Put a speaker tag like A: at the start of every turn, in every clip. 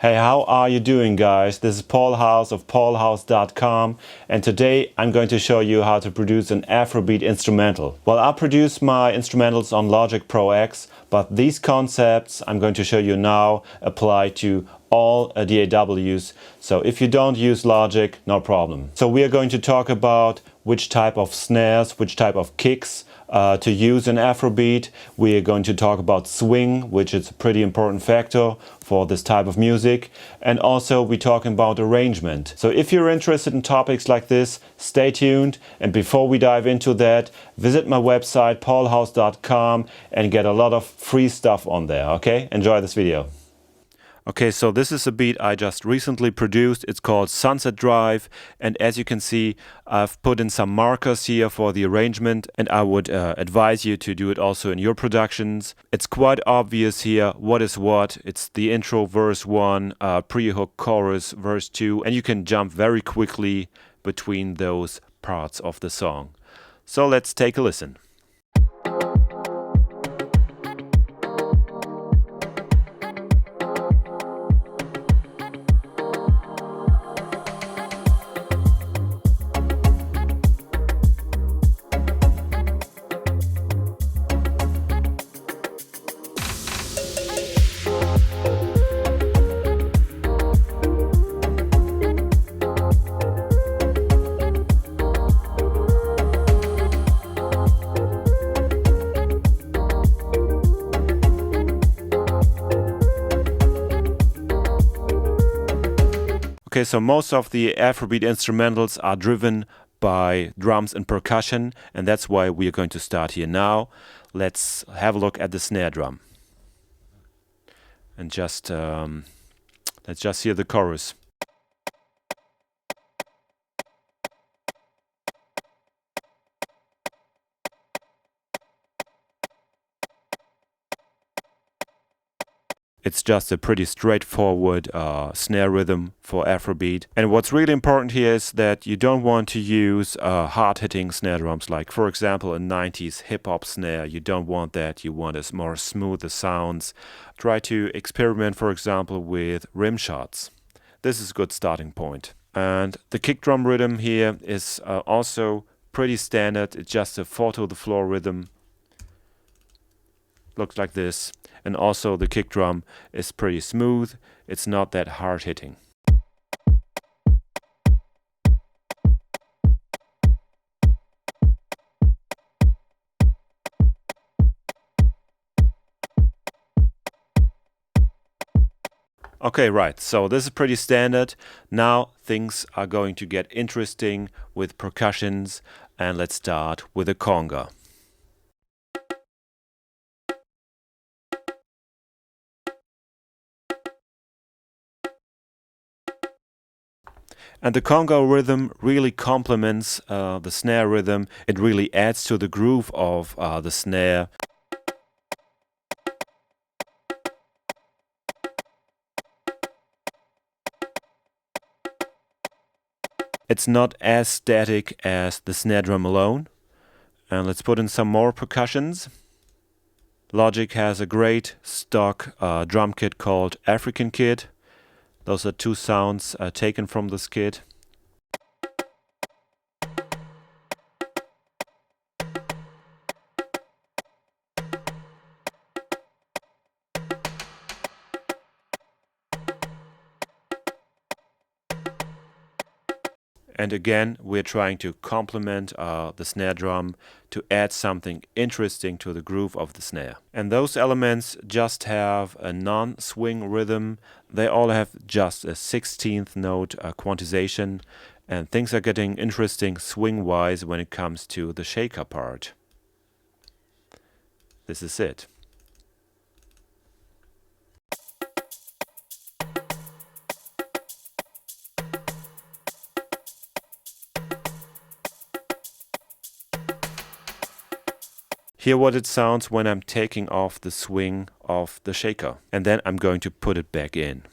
A: Hey, how are you doing, guys? This is Paul House of paulhouse.com, and today I'm going to show you how to produce an Afrobeat instrumental. Well, I produce my instrumentals on Logic Pro X, but these concepts I'm going to show you now apply to all DAWs. So if you don't use Logic, no problem. So we are going to talk about which type of snares, which type of kicks to use in Afrobeat. We are going to talk about swing, which is a pretty important factor for this type of music. And also we're talking about arrangement. So if you're interested in topics like this, stay tuned. And before we dive into that, visit my website paulhouse.com and get a lot of free stuff on there. Okay, enjoy this video. Okay, so this is a beat I just recently produced. It's called Sunset Drive, and as you can see, I've put in some markers here for the arrangement, and I would advise you to do it also in your productions. It's quite obvious here what is what. It's the intro, verse 1, pre-hook, chorus, verse 2, and you can jump very quickly between those parts of the song. So let's take a listen. Okay, so most of the Afrobeat instrumentals are driven by drums and percussion, and that's why we are going to start here now. Let's have a look at the snare drum. And just let's just hear the chorus. It's just a pretty straightforward snare rhythm for Afrobeat. And what's really important here is that you don't want to use hard-hitting snare drums, like, for example, a 90s hip-hop snare. You don't want that. You want a more smoother sounds. Try to experiment, for example, with rim shots. This is a good starting point. And the kick drum rhythm here is also pretty standard. It's just a 4-to-the-floor rhythm. Looks like this. And also the kick drum is pretty smooth. It's not that hard hitting. Okay, right, so this is pretty standard. Now things are going to get interesting with percussions, and let's start with a conga. And the conga rhythm really complements the snare rhythm. It really adds to the groove of the snare. It's not as static as the snare drum alone. And let's put in some more percussions. Logic has a great stock drum kit called African Kit. Those are two sounds taken from this kit. And again, we're trying to complement the snare drum to add something interesting to the groove of the snare. And those elements just have a non-swing rhythm. They all have just a 16th note quantization, and things are getting interesting swing-wise when it comes to the shaker part. This is it. Hear what it sounds when I'm taking off the swing of the shaker. And then I'm going to put it back in.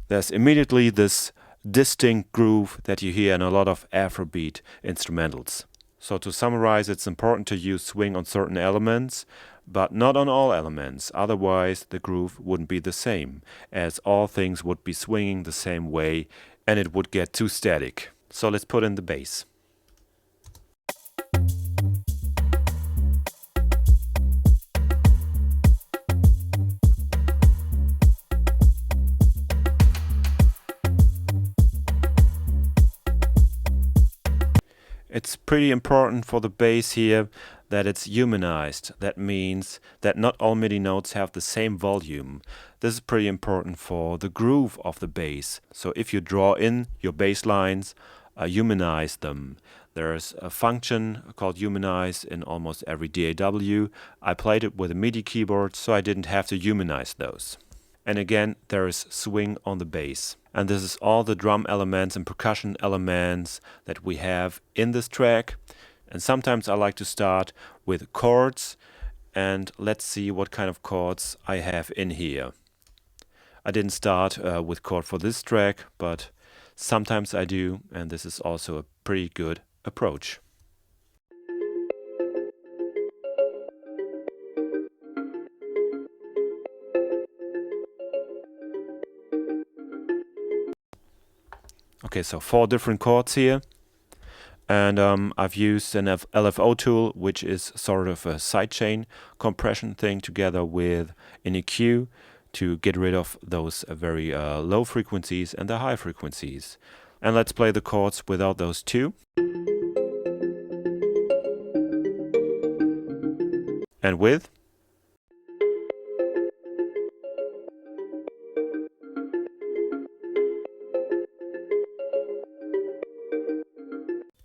A: there's immediately this distinct groove that you hear in a lot of Afrobeat instrumentals. So to summarize, it's important to use swing on certain elements, but not on all elements. Otherwise, the groove wouldn't be the same, as all things would be swinging the same way and it would get too static. So let's put in the bass. It's pretty important for the bass here that it's humanized. That means that not all MIDI notes have the same volume. This is pretty important for the groove of the bass. So if you draw in your bass lines, humanize them. There's a function called humanize in almost every DAW. I played it with a MIDI keyboard, so I didn't have to humanize those. And again, there is swing on the bass. And this is all the drum elements and percussion elements that we have in this track. And sometimes I like to start with chords, and let's see what kind of chords I have in here. I didn't start with chord for this track, but sometimes I do, and this is also a pretty good approach. Okay, so 4 different chords here, and I've used an LFO tool, which is sort of a sidechain compression thing together with an EQ to get rid of those very low frequencies and the high frequencies. And let's play the chords without those two. And with.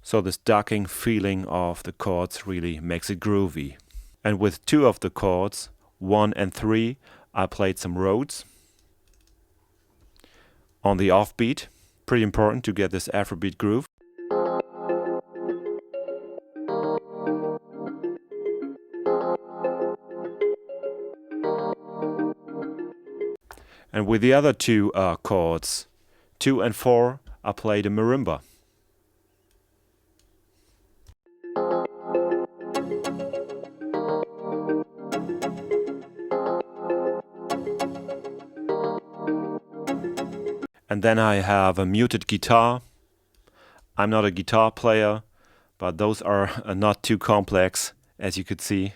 A: So this ducking feeling of the chords really makes it groovy. And with 2 of the chords, 1 and 3, I played some Rhodes on the offbeat. Pretty important to get this Afrobeat groove. And with the other 2 chords, 2 and 4, I played a marimba. And then I have a muted guitar. I'm not a guitar player, but those are not too complex, as you could see.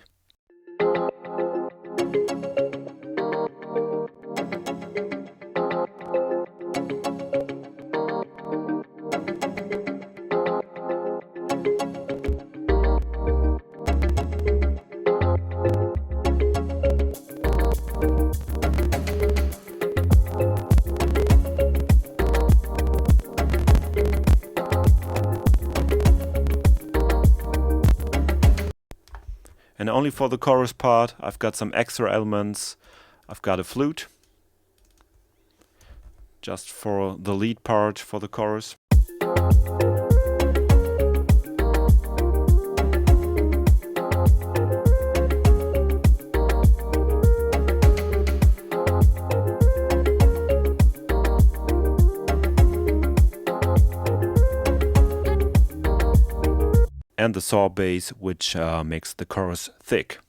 A: And only for the chorus part, I've got some extra elements. I've got a flute, just for the lead part for the chorus. And the saw bass, which makes the chorus thick.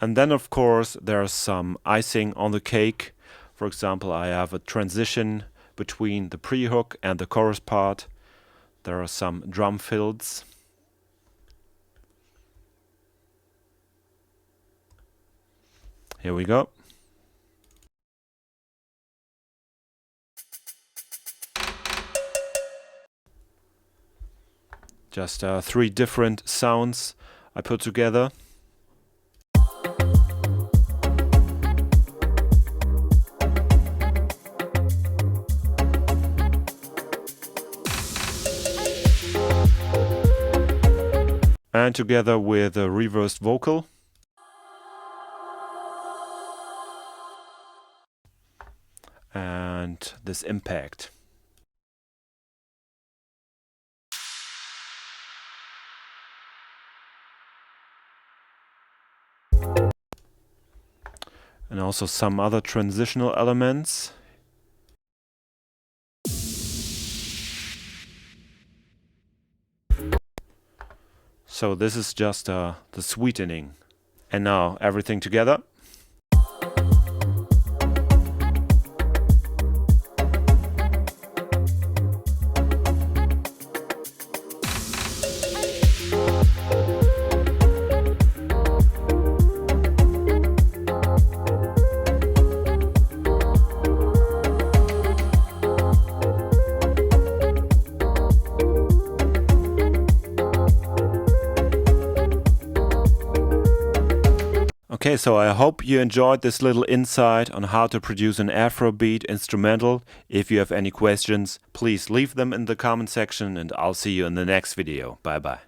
A: And then of course there's some icing on the cake. For example, I have a transition between the pre-hook and the chorus part. There are some drum fills. Here we go. Just 3 different sounds I put together. And together with a reversed vocal. And get this impact. And also some other transitional elements. So this is just the sweetening. And now everything together. Okay, so I hope you enjoyed this little insight on how to produce an Afrobeat instrumental. If you have any questions, please leave them in the comment section and I'll see you in the next video. Bye bye.